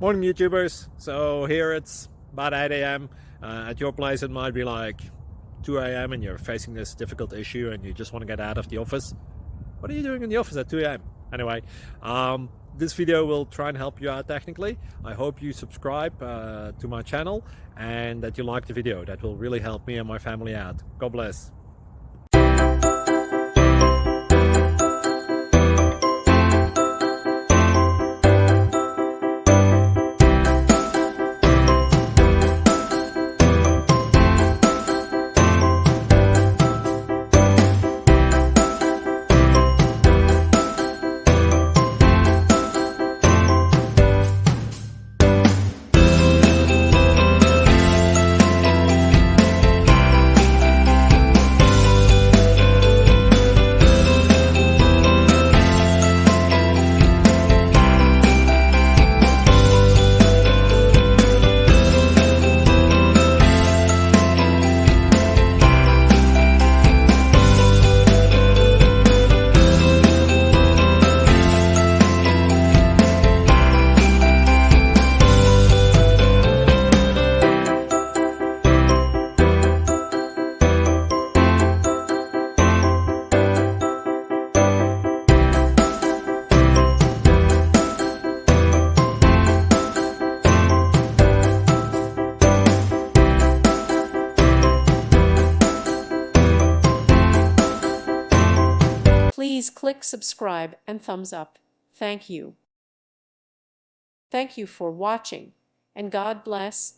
Morning YouTubers. So here it's about 8 a.m. At your place it might be like 2 a.m. and you're facing this difficult issue and you just want to get out of the office. What are you doing in the office at 2 a.m.? Anyway, this video will try and help you out technically. I hope you subscribe to my channel and that you like the video. That will really help me and my family out. God bless. Please click subscribe and thumbs up. Thank you. Thank you for watching, and God bless.